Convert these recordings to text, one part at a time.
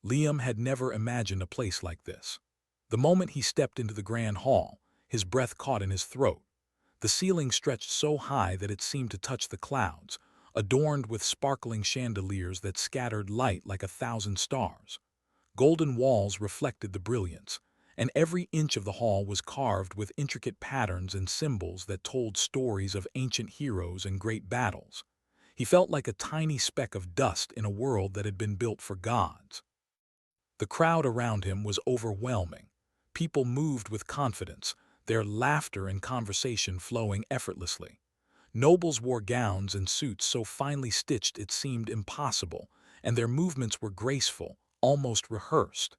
Liam had never imagined a place like this. The moment he stepped into the grand hall, his breath caught in his throat. The ceiling stretched so high that it seemed to touch the clouds, adorned with sparkling chandeliers that scattered light like 1,000 stars. Golden walls reflected the brilliance, and every inch of the hall was carved with intricate patterns and symbols that told stories of ancient heroes and great battles. He felt like a tiny speck of dust in a world that had been built for gods. The crowd around him was overwhelming. People moved with confidence, their laughter and conversation flowing effortlessly. Nobles wore gowns and suits so finely stitched it seemed impossible, and their movements were graceful, almost rehearsed.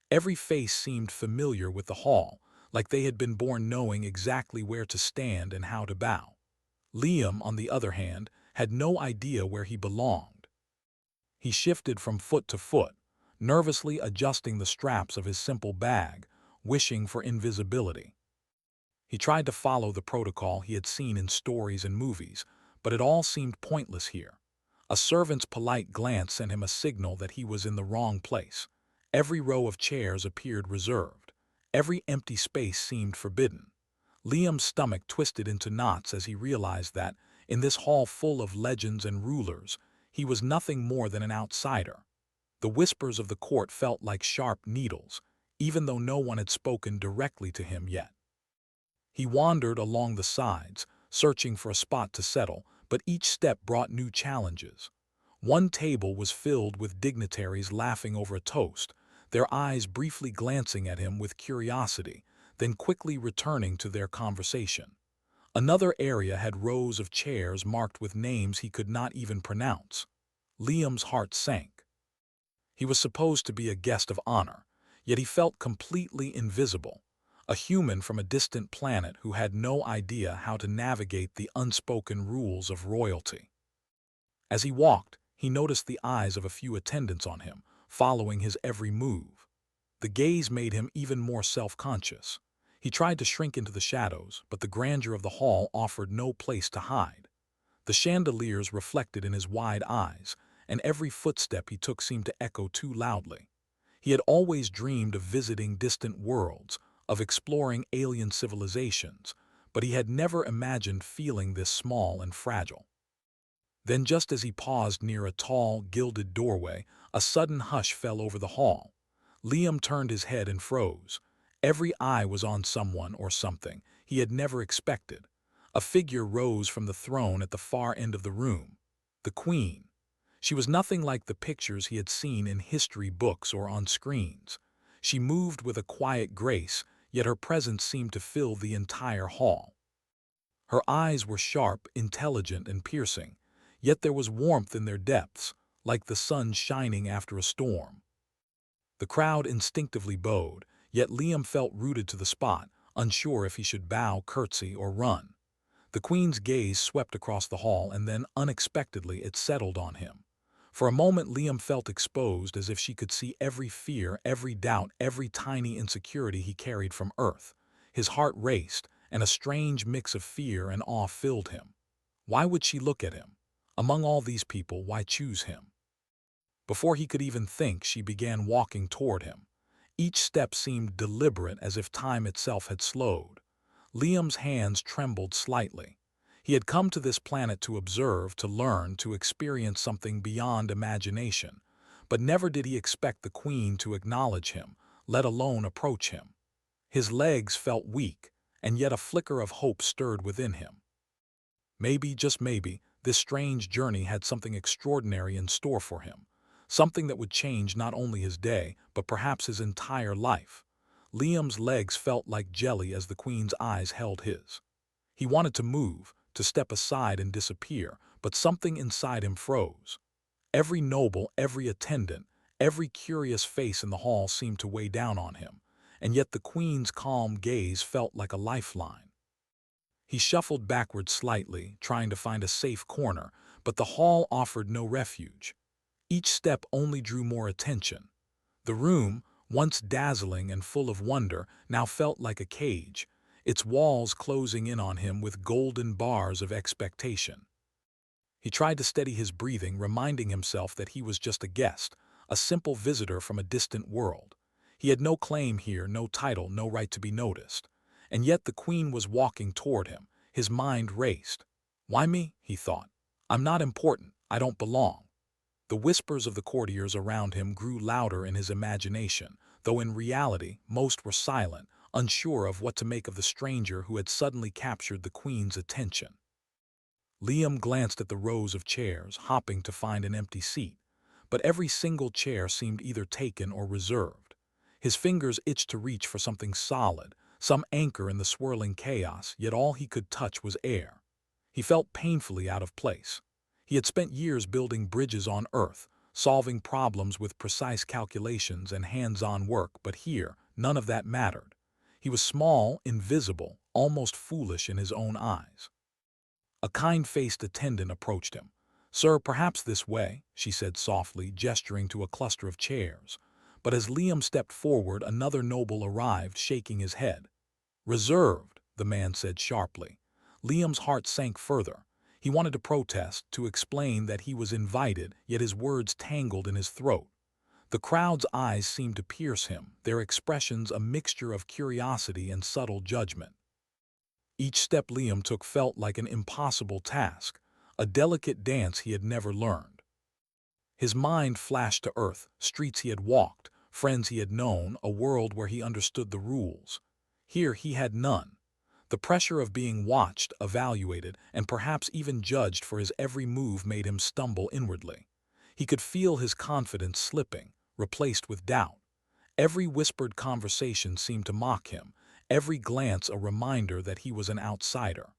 Every face seemed familiar with the hall, like they had been born knowing exactly where to stand and how to bow. Liam, on the other hand, had no idea where he belonged. He shifted from foot to foot, nervously adjusting the straps of his simple bag, wishing for invisibility. He tried to follow the protocol he had seen in stories and movies, but it all seemed pointless here. A servant's polite glance sent him a signal that he was in the wrong place. Every row of chairs appeared reserved. Every empty space seemed forbidden. Liam's stomach twisted into knots as he realized that, in this hall full of legends and rulers, he was nothing more than an outsider. The whispers of the court felt like sharp needles, even though no one had spoken directly to him yet. He wandered along the sides, searching for a spot to settle, but each step brought new challenges. One table was filled with dignitaries laughing over a toast, their eyes briefly glancing at him with curiosity, then quickly returning to their conversation. Another area had rows of chairs marked with names he could not even pronounce. Liam's heart sank. He was supposed to be a guest of honor, yet he felt completely invisible, a human from a distant planet who had no idea how to navigate the unspoken rules of royalty. As he walked, he noticed the eyes of a few attendants on him, following his every move. The gaze made him even more self-conscious. He tried to shrink into the shadows, but the grandeur of the hall offered no place to hide. The chandeliers reflected in his wide eyes, and every footstep he took seemed to echo too loudly. He had always dreamed of visiting distant worlds, of exploring alien civilizations, but he had never imagined feeling this small and fragile. Then, just as he paused near a tall, gilded doorway, a sudden hush fell over the hall. Liam turned his head and froze. Every eye was on someone or something he had never expected. A figure rose from the throne at the far end of the room. The Queen. She was nothing like the pictures he had seen in history books or on screens. She moved with a quiet grace, yet her presence seemed to fill the entire hall. Her eyes were sharp, intelligent, and piercing, yet there was warmth in their depths, like the sun shining after a storm. The crowd instinctively bowed, yet Liam felt rooted to the spot, unsure if he should bow, curtsy, or run. The Queen's gaze swept across the hall, and then, unexpectedly, it settled on him. For a moment Liam felt exposed, as if she could see every fear, every doubt, every tiny insecurity he carried from Earth. His heart raced, and a strange mix of fear and awe filled him. Why would she look at him? Among all these people, why choose him? Before he could even think, she began walking toward him. Each step seemed deliberate, as if time itself had slowed. Liam's hands trembled slightly. He had come to this planet to observe, to learn, to experience something beyond imagination, but never did he expect the Queen to acknowledge him, let alone approach him. His legs felt weak, and yet a flicker of hope stirred within him. Maybe, just maybe, this strange journey had something extraordinary in store for him, something that would change not only his day, but perhaps his entire life. Liam's legs felt like jelly as the Queen's eyes held his. He wanted to move, to step aside and disappear, but something inside him froze. Every noble, every attendant, every curious face in the hall seemed to weigh down on him, and yet the Queen's calm gaze felt like a lifeline. He shuffled backward slightly, trying to find a safe corner, but the hall offered no refuge. Each step only drew more attention. The room, once dazzling and full of wonder, now felt like a cage, its walls closing in on him with golden bars of expectation. He tried to steady his breathing, reminding himself that he was just a a simple visitor from a distant world. He had no claim here, no title, no right to be noticed. And yet the queen was walking toward him. His mind raced. Why me? He thought. I'm not important. I don't belong. The whispers of the courtiers around him grew louder in his imagination, though in reality most were silent, unsure of what to make of the stranger who had suddenly captured the queen's attention. Liam glanced at the rows of chairs, hoping to find an empty seat, but every single chair seemed either taken or reserved. His fingers itched to reach for something solid, some anchor in the swirling chaos, yet all he could touch was air. He felt painfully out of place. He had spent years building bridges on Earth, solving problems with precise calculations and hands-on work, but here, none of that mattered. He was small, invisible, almost foolish in his own eyes. A kind-faced attendant approached him. "Sir, perhaps this way," she said softly, gesturing to a cluster of chairs. But as Liam stepped forward, another noble arrived, shaking his head. "Reserved," the man said sharply. Liam's heart sank further. He wanted to protest, to explain that he was invited, yet his words tangled in his throat. The crowd's eyes seemed to pierce him, their expressions a mixture of curiosity and subtle judgment. Each step Liam took felt like an impossible task, a delicate dance he had never learned. His mind flashed to Earth, streets he had walked, friends he had known, a world where he understood the rules. Here he had none. The pressure of being watched, evaluated, and perhaps even judged for his every move made him stumble inwardly. He could feel his confidence slipping, replaced with doubt. Every whispered conversation seemed to mock him, every glance a reminder that he was an outsider.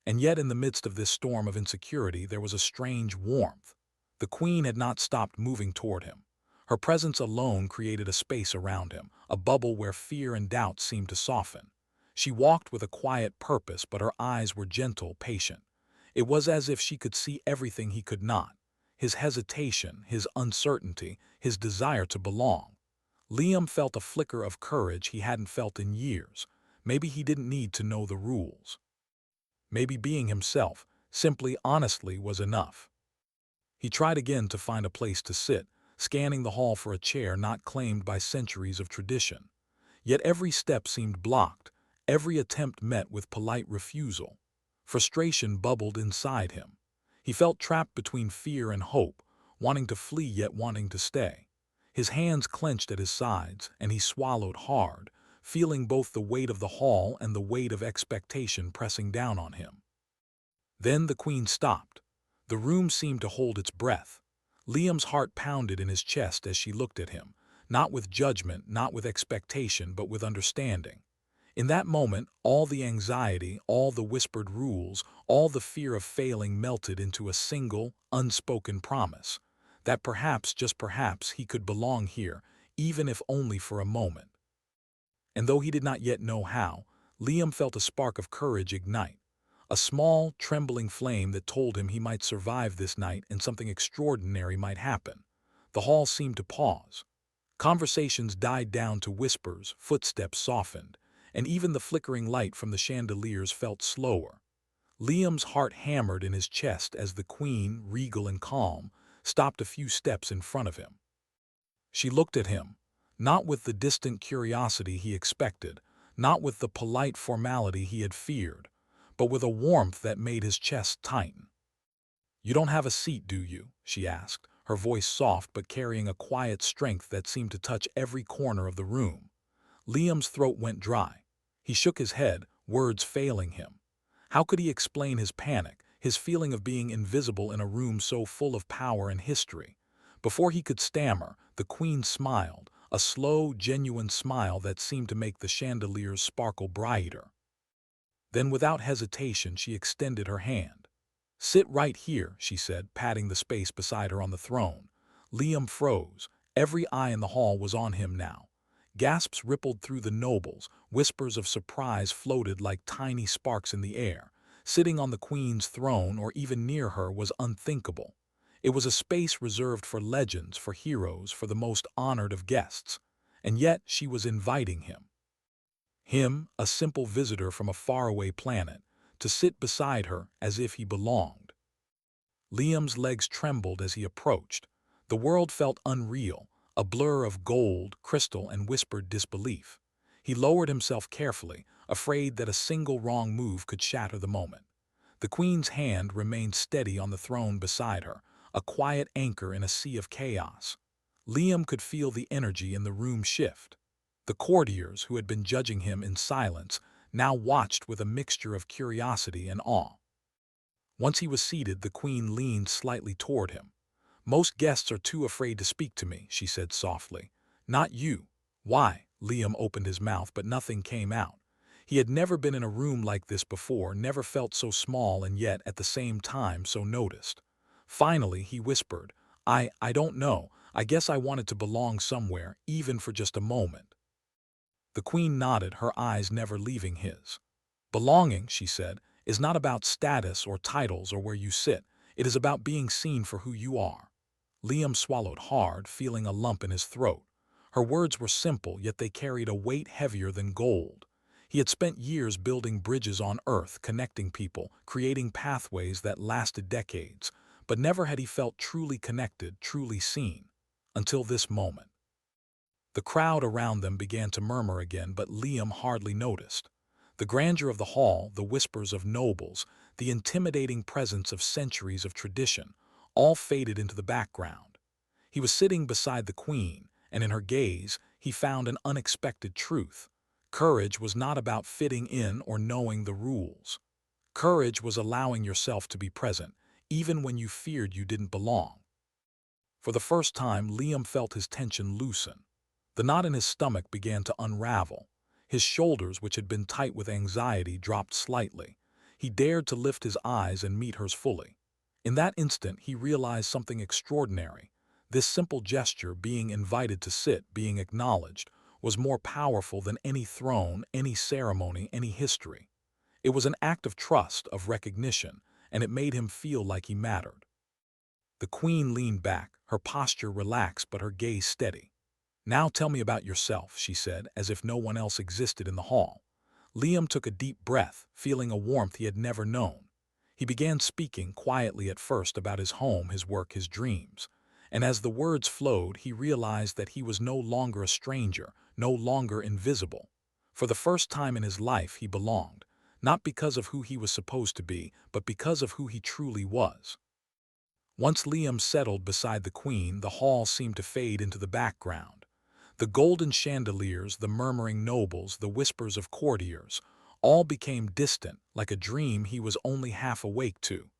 And yet in the midst of this storm of insecurity there was a strange warmth. The queen had not stopped moving toward him. Her presence alone created a space around him, a bubble where fear and doubt seemed to soften. She walked with a quiet purpose, but her eyes were gentle, patient. It was as if she could see everything he could not: his hesitation, his uncertainty, his desire to belong. Liam felt a flicker of courage he hadn't felt in years. Maybe he didn't need to know the rules. Maybe being himself, simply honestly, was enough. He tried again to find a place to sit, scanning the hall for a chair not claimed by centuries of tradition. Yet every step seemed blocked, every attempt met with polite refusal. Frustration bubbled inside him. He felt trapped between fear and hope, wanting to flee yet wanting to stay. His hands clenched at his sides, and he swallowed hard, feeling both the weight of the hall and the weight of expectation pressing down on him. Then the queen stopped. The room seemed to hold its breath. Liam's heart pounded in his chest as she looked at him, not with judgment, not with expectation, but with understanding. In that moment, all the anxiety, all the whispered rules, all the fear of failing melted into a single, unspoken promise that perhaps, just perhaps, he could belong here, even if only for a moment. And though he did not yet know how, Liam felt a spark of courage ignite, a small, trembling flame that told him he might survive this night and something extraordinary might happen. The hall seemed to pause. Conversations died down to whispers, footsteps softened, and even the flickering light from the chandeliers felt slower. Liam's heart hammered in his chest as the queen, regal and calm, stopped a few steps in front of him. She looked at him, not with the distant curiosity he expected, not with the polite formality he had feared, but with a warmth that made his chest tighten. "You don't have a seat, do you?" she asked, her voice soft but carrying a quiet strength that seemed to touch every corner of the room. Liam's throat went dry. He shook his head, words failing him. How could he explain his panic, his feeling of being invisible in a room so full of power and history? Before he could stammer, the queen smiled, a slow, genuine smile that seemed to make the chandeliers sparkle brighter. Then without hesitation she extended her hand. "Sit right here," she said, patting the space beside her on the throne. Liam froze. Every eye in the hall was on him now. Gasps rippled through the nobles, whispers of surprise floated like tiny sparks in the air. Sitting on the queen's throne or even near her was unthinkable. It was a space reserved for legends, for heroes, for the most honored of guests. And yet she was inviting him. Him, a simple visitor from a faraway planet, to sit beside her as if he belonged. Liam's legs trembled as he approached. The The world felt unreal, a blur of gold, crystal, and whispered disbelief. He lowered himself carefully, afraid that a single wrong move could shatter the moment. The queen's hand remained steady on the throne beside her, a quiet anchor in a sea of chaos. Liam could feel the energy in the room shift. The courtiers, who had been judging him in silence, now watched with a mixture of curiosity and awe. Once he was seated, the queen leaned slightly toward him. "Most guests are too afraid to speak to me," she said softly. "Not you." "Why?" Liam opened his mouth, but nothing came out. He had never been in a room like this before, never felt so small and yet at the same time so noticed. Finally, he whispered, I don't know. I guess I wanted to belong somewhere, even for just a moment." The queen nodded, her eyes never leaving his. "Belonging," she said, "is not about status or titles or where you sit. It is about being seen for who you are." Liam swallowed hard, feeling a lump in his throat. Her words were simple, yet they carried a weight heavier than gold. He had spent years building bridges on Earth, connecting people, creating pathways that lasted decades, but never had he felt truly connected, truly seen. Until this moment. The crowd around them began to murmur again, but Liam hardly noticed. The grandeur of the hall, the whispers of nobles, the intimidating presence of centuries of tradition, all faded into the background. He was sitting beside the queen, and in her gaze he found an unexpected truth. Courage was not about fitting in or knowing the rules. Courage was allowing yourself to be present, even when you feared you didn't belong. For the first time, Liam felt his tension loosen. The knot in his stomach began to unravel. His shoulders, which had been tight with anxiety, dropped slightly. He dared to lift his eyes and meet hers fully. In that instant, he realized something extraordinary. This simple gesture, being invited to sit, being acknowledged, was more powerful than any throne, any ceremony, any history. It was an act of trust, of recognition, and it made him feel like he mattered. The queen leaned back, her posture relaxed but her gaze steady. "Now tell me about yourself," she said, as if no one else existed in the hall. Liam took a deep breath, feeling a warmth he had never known. He began speaking quietly at first about his home, his work, his dreams. And as the words flowed, he realized that he was no longer a stranger, no longer invisible. For the first time in his life, he belonged, not because of who he was supposed to be, but because of who he truly was. Once Liam settled beside the queen, the hall seemed to fade into the background. The golden chandeliers, the murmuring nobles, the whispers of courtiers, all became distant, like a dream he was only half awake to.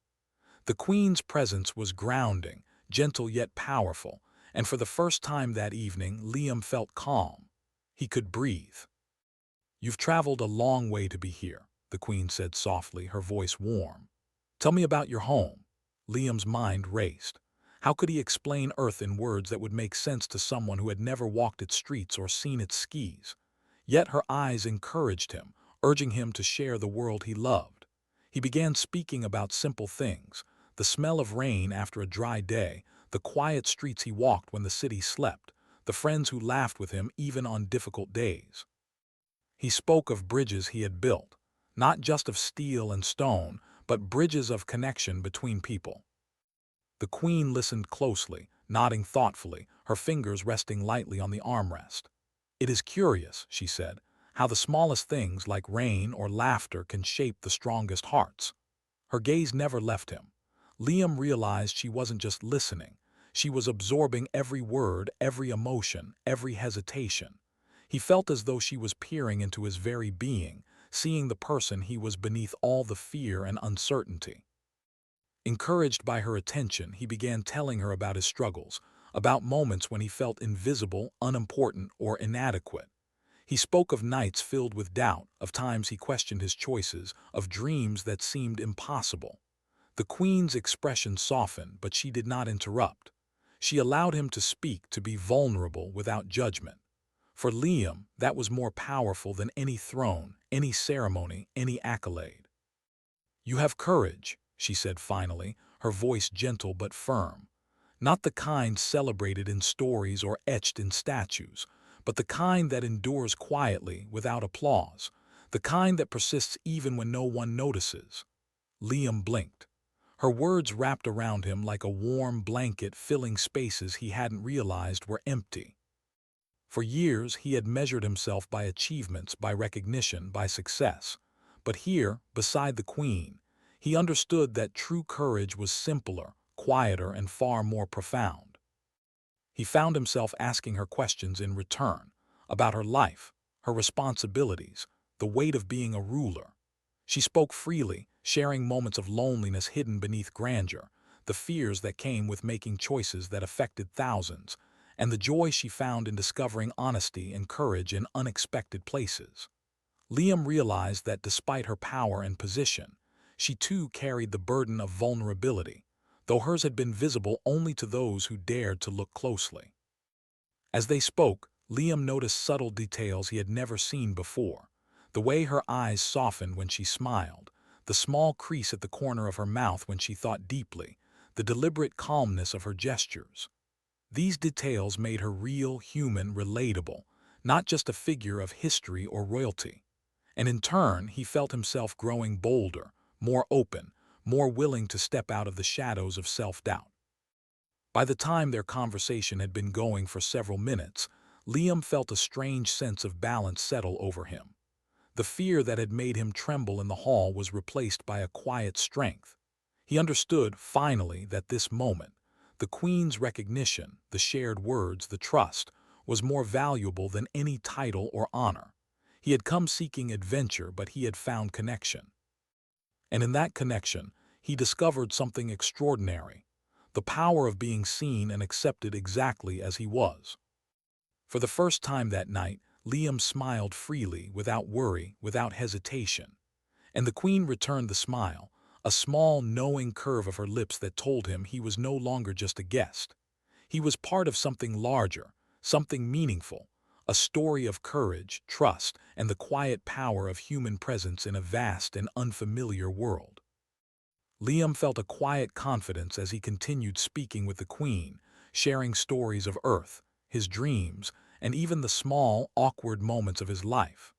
The queen's presence was grounding, gentle yet powerful, and for the first time that evening, Liam felt calm. He could breathe. "You've traveled a long way to be here," the queen said softly, her voice warm. "Tell me about your home." Liam's mind raced. How could he explain Earth in words that would make sense to someone who had never walked its streets or seen its skis? Yet her eyes encouraged him, urging him to share the world he loved. He began speaking about simple things: the smell of rain after a dry day, the quiet streets he walked when the city slept, the friends who laughed with him even on difficult days. He spoke of bridges he had built, not just of steel and stone, but bridges of connection between people. The queen listened closely, nodding thoughtfully, her fingers resting lightly on the armrest. "It is curious," she said, "how the smallest things like rain or laughter can shape the strongest hearts." Her gaze never left him. Liam realized she wasn't just listening. She was absorbing every word, every emotion, every hesitation. He felt as though she was peering into his very being, seeing the person he was beneath all the fear and uncertainty. Encouraged by her attention, he began telling her about his struggles, about moments when he felt invisible, unimportant, or inadequate. He spoke of nights filled with doubt, of times he questioned his choices, of dreams that seemed impossible. The queen's expression softened, but she did not interrupt. She allowed him to speak, to be vulnerable without judgment. For Liam, that was more powerful than any throne, any ceremony, any accolade. "You have courage," she said finally, her voice gentle but firm. "Not the kind celebrated in stories or etched in statues, but the kind that endures quietly, without applause, the kind that persists even when no one notices." Liam blinked. Her words wrapped around him like a warm blanket, filling spaces he hadn't realized were empty. For years, he had measured himself by achievements, by recognition, by success. But here, beside the Queen, he understood that true courage was simpler, quieter, and far more profound. He found himself asking her questions in return, about her life, her responsibilities, the weight of being a ruler. She spoke freely, sharing moments of loneliness hidden beneath grandeur, the fears that came with making choices that affected thousands, and the joy she found in discovering honesty and courage in unexpected places. Liam realized that despite her power and position, she too carried the burden of vulnerability, though hers had been visible only to those who dared to look closely. As they spoke, Liam noticed subtle details he had never seen before. The way her eyes softened when she smiled, the small crease at the corner of her mouth when she thought deeply, the deliberate calmness of her gestures. These details made her real, human, relatable, not just a figure of history or royalty. And in turn, he felt himself growing bolder, more open, more willing to step out of the shadows of self-doubt. By the time their conversation had been going for several minutes, Liam felt a strange sense of balance settle over him. The fear that had made him tremble in the hall was replaced by a quiet strength. He understood, finally, that this moment, the Queen's recognition, the shared words, the trust, was more valuable than any title or honor. He had come seeking adventure, but he had found connection. And in that connection, he discovered something extraordinary, the power of being seen and accepted exactly as he was. For the first time that night, Liam smiled freely, without worry, without hesitation. And the Queen returned the smile, a small, knowing curve of her lips that told him he was no longer just a guest. He was part of something larger, something meaningful, a story of courage, trust, and the quiet power of human presence in a vast and unfamiliar world. Liam felt a quiet confidence as he continued speaking with the Queen, sharing stories of Earth, his dreams, and even the small, awkward moments of his life.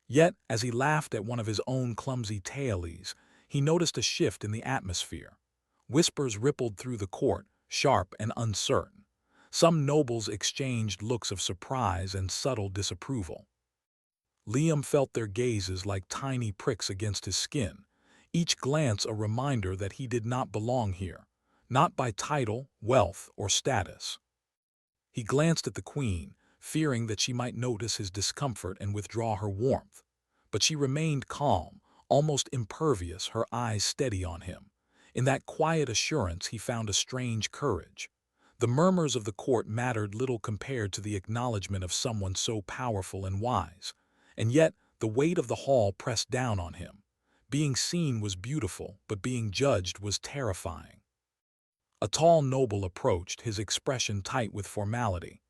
Yet, as he laughed at one of his own clumsy tales, he noticed a shift in the atmosphere. Whispers rippled through the court, sharp and uncertain. Some nobles exchanged looks of surprise and subtle disapproval. Liam felt their gazes like tiny pricks against his skin, each glance a reminder that he did not belong here, not by title, wealth, or status. He glanced at the Queen, fearing that she might notice his discomfort and withdraw her warmth. But she remained calm, almost impervious, her eyes steady on him. In that quiet assurance he found a strange courage. The murmurs of the court mattered little compared to the acknowledgement of someone so powerful and wise. And yet, the weight of the hall pressed down on him. Being seen was beautiful, but being judged was terrifying. A tall noble approached, his expression tight with formality.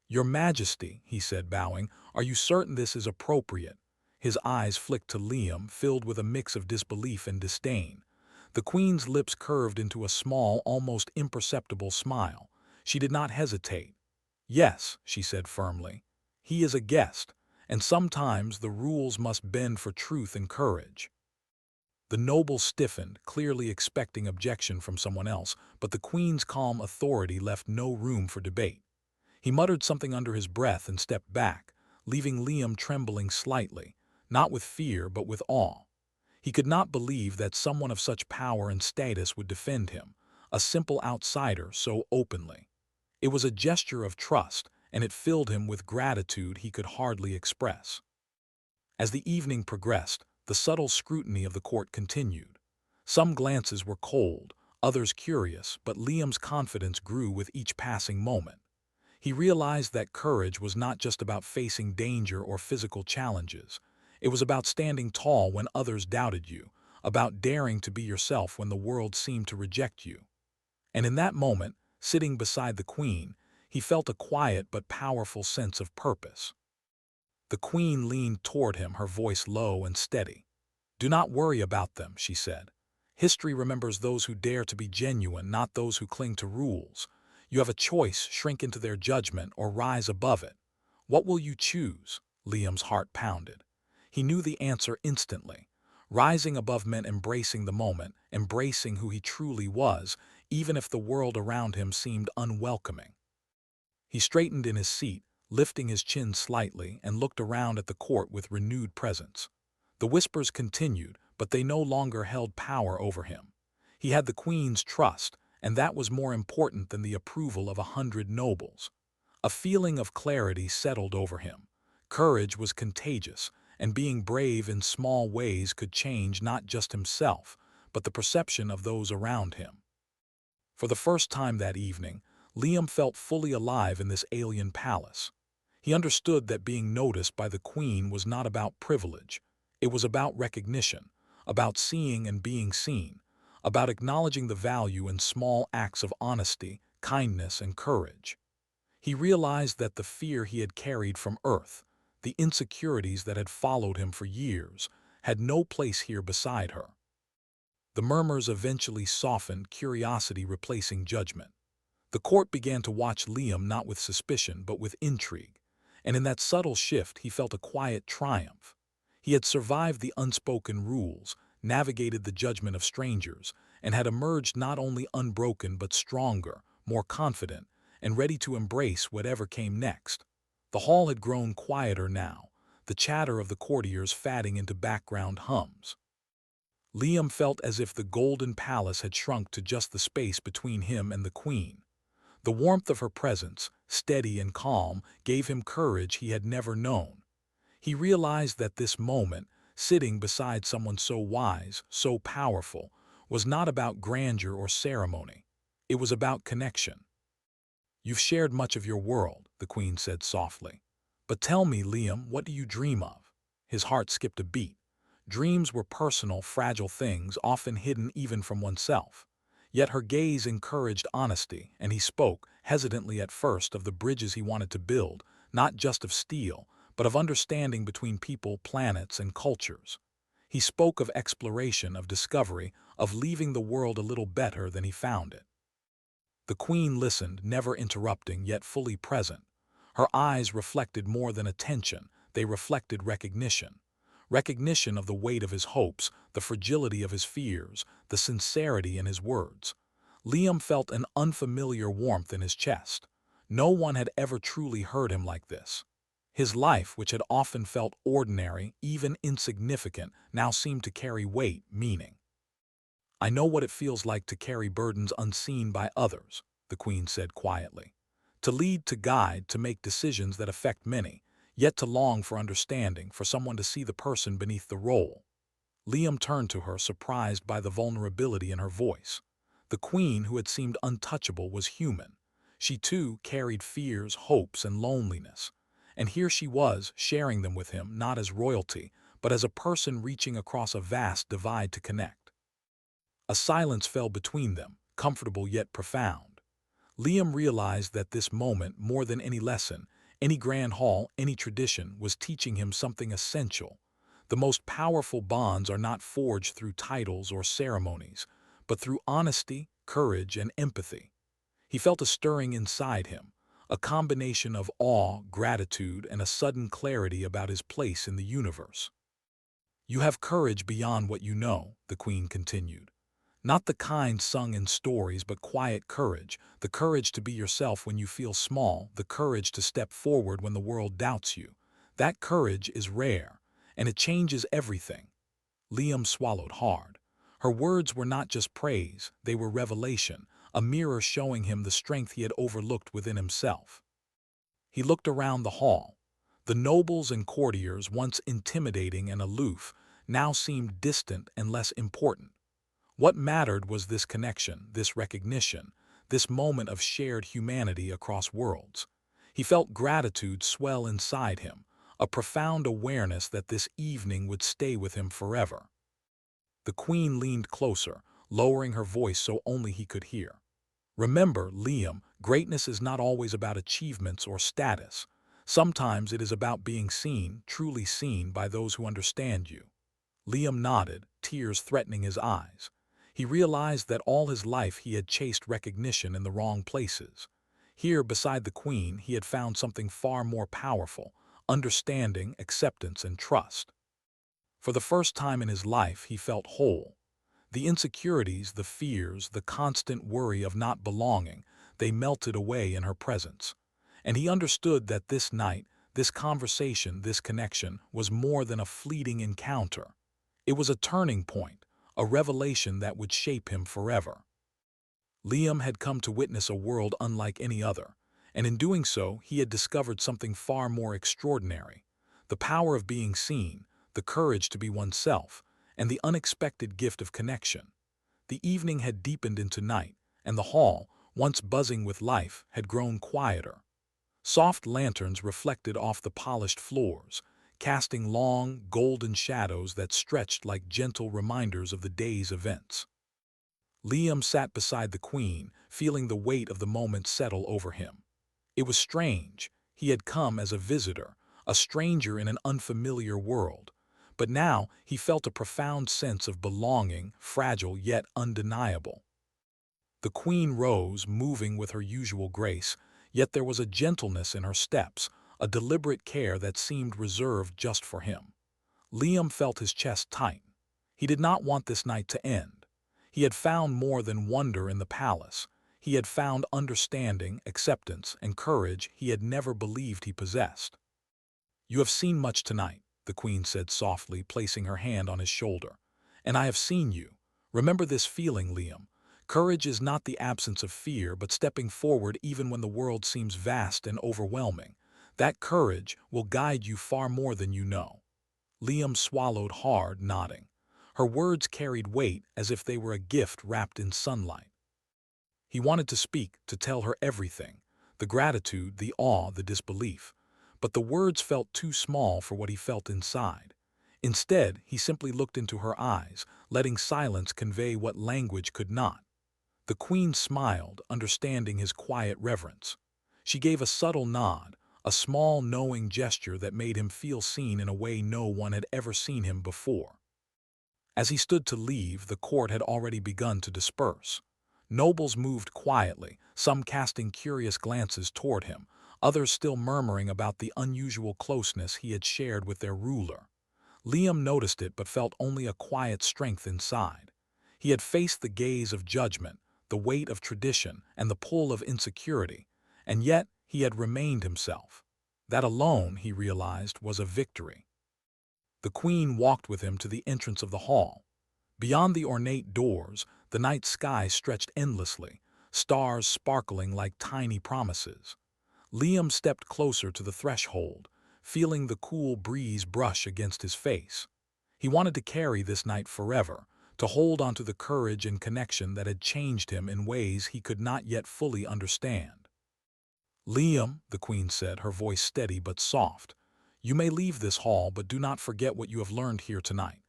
"Your Majesty," he said, bowing, "are you certain this is appropriate?" His eyes flicked to Liam, filled with a mix of disbelief and disdain. The Queen's lips curved into a small, almost imperceptible smile. She did not hesitate. "Yes," she said firmly. "He is a guest, and sometimes the rules must bend for truth and courage." The noble stiffened, clearly expecting objection from someone else, but the Queen's calm authority left no room for debate. He muttered something under his breath and stepped back, leaving Liam trembling slightly, not with fear but with awe. He could not believe that someone of such power and status would defend him, a simple outsider, so openly. It was a gesture of trust, and it filled him with gratitude he could hardly express. As the evening progressed, the subtle scrutiny of the court continued. Some glances were cold, others curious, but Liam's confidence grew with each passing moment. He realized that courage was not just about facing danger or physical challenges. It was about standing tall when others doubted you, about daring to be yourself when the world seemed to reject you. And in that moment, sitting beside the Queen, he felt a quiet but powerful sense of purpose. The Queen leaned toward him, her voice low and steady. "Do not worry about them," she said. "History remembers those who dare to be genuine, not those who cling to rules. You have a choice: shrink into their judgment or rise above it. What will you choose?" Liam's heart pounded. He knew the answer instantly. Rising above meant embracing the moment, embracing who he truly was, even if the world around him seemed unwelcoming. He straightened in his seat, lifting his chin slightly, and looked around at the court with renewed presence. The whispers continued, but they no longer held power over him. He had the queen's trust, and that was more important than the approval of 100 nobles. A feeling of clarity settled over him. Courage was contagious, and being brave in small ways could change not just himself, but the perception of those around him. For the first time that evening, Liam felt fully alive in this alien palace. He understood that being noticed by the queen was not about privilege. It was about recognition, about seeing and being seen, about acknowledging the value in small acts of honesty, kindness, and courage. He realized that the fear he had carried from Earth, the insecurities that had followed him for years, had no place here beside her. The murmurs eventually softened, curiosity replacing judgment. The court began to watch Liam not with suspicion but with intrigue, and in that subtle shift he felt a quiet triumph. He had survived the unspoken rules, navigated the judgment of strangers, and had emerged not only unbroken but stronger, more confident, and ready to embrace whatever came next. The hall had grown quieter now, the chatter of the courtiers fading into background hums. Liam felt as if the golden palace had shrunk to just the space between him and the queen. The warmth of her presence, steady and calm, gave him courage he had never known. He realized that this moment, sitting beside someone so wise, so powerful, was not about grandeur or ceremony. It was about connection. "You've shared much of your world," the queen said softly. "But tell me, Liam, what do you dream of?" His heart skipped a beat. Dreams were personal, fragile things, often hidden even from oneself. Yet her gaze encouraged honesty, and he spoke, hesitantly at first, of the bridges he wanted to build, not just of steel, but of understanding between people, planets, and cultures. He spoke of exploration, of discovery, of leaving the world a little better than he found it. The queen listened, never interrupting, yet fully present. Her eyes reflected more than attention, they reflected recognition. Recognition of the weight of his hopes, the fragility of his fears, the sincerity in his words. Liam felt an unfamiliar warmth in his chest. No one had ever truly heard him like this. His life, which had often felt ordinary, even insignificant, now seemed to carry weight, meaning. "I know what it feels like to carry burdens unseen by others," the queen said quietly. "To lead, to guide, to make decisions that affect many, yet to long for understanding, for someone to see the person beneath the role." Liam turned to her, surprised by the vulnerability in her voice. The queen, who had seemed untouchable, was human. She too carried fears, hopes, and loneliness. And here she was, sharing them with him, not as royalty, but as a person reaching across a vast divide to connect. A silence fell between them, comfortable yet profound. Liam realized that this moment, more than any lesson, any grand hall, any tradition, was teaching him something essential. The most powerful bonds are not forged through titles or ceremonies, but through honesty, courage, and empathy. He felt a stirring inside him, a combination of awe, gratitude, and a sudden clarity about his place in the universe. "You have courage beyond what you know," the queen continued. "Not the kind sung in stories, but quiet courage, the courage to be yourself when you feel small, the courage to step forward when the world doubts you. That courage is rare, and it changes everything." Liam swallowed hard. Her words were not just praise, they were revelation, a mirror showing him the strength he had overlooked within himself. He looked around the hall. The nobles and courtiers, once intimidating and aloof, now seemed distant and less important. What mattered was this connection, this recognition, this moment of shared humanity across worlds. He felt gratitude swell inside him, a profound awareness that this evening would stay with him forever. The queen leaned closer, lowering her voice so only he could hear. "Remember, Liam, greatness is not always about achievements or status. Sometimes it is about being seen, truly seen, by those who understand you." Liam nodded, tears threatening his eyes. He realized that all his life he had chased recognition in the wrong places. Here, beside the queen, he had found something far more powerful: understanding, acceptance, and trust. For the first time in his life, he felt whole. The insecurities, the fears, the constant worry of not belonging, they melted away in her presence. And he understood that this night, this conversation, this connection, was more than a fleeting encounter. It was a turning point, a revelation that would shape him forever. Liam had come to witness a world unlike any other, and in doing so, he had discovered something far more extraordinary: the power of being seen, the courage to be oneself, and the unexpected gift of connection. The evening had deepened into night, and the hall, once buzzing with life, had grown quieter. Soft lanterns reflected off the polished floors, casting long, golden shadows that stretched like gentle reminders of the day's events. Liam sat beside the Queen, feeling the weight of the moment settle over him. It was strange. He had come as a visitor, a stranger in an unfamiliar world. But now he felt a profound sense of belonging, fragile yet undeniable. The Queen rose, moving with her usual grace, yet there was a gentleness in her steps, a deliberate care that seemed reserved just for him. Liam felt his chest tighten. He did not want this night to end. He had found more than wonder in the palace. He had found understanding, acceptance, and courage he had never believed he possessed. "You have seen much tonight," the Queen said softly, placing her hand on his shoulder. "And I have seen you. Remember this feeling, Liam. Courage is not the absence of fear, but stepping forward even when the world seems vast and overwhelming. That courage will guide you far more than you know." Liam swallowed hard, nodding. Her words carried weight as if they were a gift wrapped in sunlight. He wanted to speak, to tell her everything, the gratitude, the awe, the disbelief. But the words felt too small for what he felt inside. Instead, he simply looked into her eyes, letting silence convey what language could not. The Queen smiled, understanding his quiet reverence. She gave a subtle nod, a small knowing gesture that made him feel seen in a way no one had ever seen him before. As he stood to leave, the court had already begun to disperse. Nobles moved quietly, some casting curious glances toward him, others still murmuring about the unusual closeness he had shared with their ruler. Liam noticed it but felt only a quiet strength inside. He had faced the gaze of judgment, the weight of tradition, and the pull of insecurity, and yet he had remained himself. That alone, he realized, was a victory. The Queen walked with him to the entrance of the hall. Beyond the ornate doors, the night sky stretched endlessly, stars sparkling like tiny promises. Liam stepped closer to the threshold, feeling the cool breeze brush against his face. He wanted to carry this night forever, to hold onto the courage and connection that had changed him in ways he could not yet fully understand. "Liam," the Queen said, her voice steady but soft, "you may leave this hall, but do not forget what you have learned here tonight.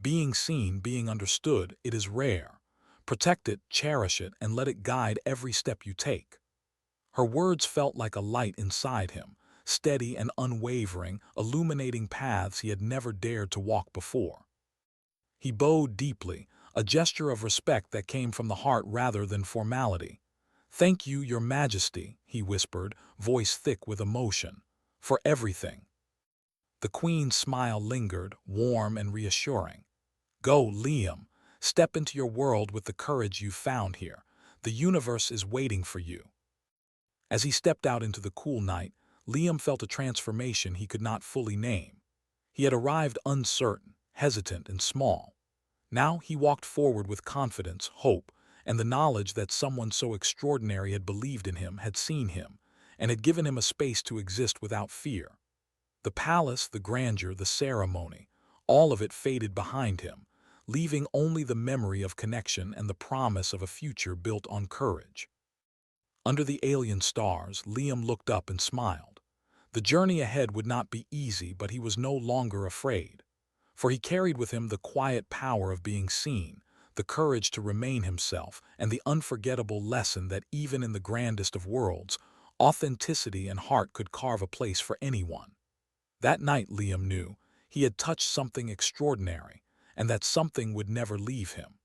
Being seen, being understood, it is rare. Protect it, cherish it, and let it guide every step you take." Her words felt like a light inside him, steady and unwavering, illuminating paths he had never dared to walk before. He bowed deeply, a gesture of respect that came from the heart rather than formality. "Thank you, Your Majesty," he whispered, voice thick with emotion, "for everything." The Queen's smile lingered, warm and reassuring. "Go, Liam. Step into your world with the courage you found here. The universe is waiting for you." As he stepped out into the cool night, Liam felt a transformation he could not fully name. He had arrived uncertain, hesitant, and small. Now he walked forward with confidence, hope, and the knowledge that someone so extraordinary had believed in him, had seen him, and had given him a space to exist without fear. The palace, the grandeur, the ceremony, all of it faded behind him, leaving only the memory of connection and the promise of a future built on courage. Under the alien stars, Liam looked up and smiled. The journey ahead would not be easy, but he was no longer afraid. For he carried with him the quiet power of being seen, the courage to remain himself, and the unforgettable lesson that even in the grandest of worlds, authenticity and heart could carve a place for anyone. That night, Liam knew, he had touched something extraordinary, and that something would never leave him.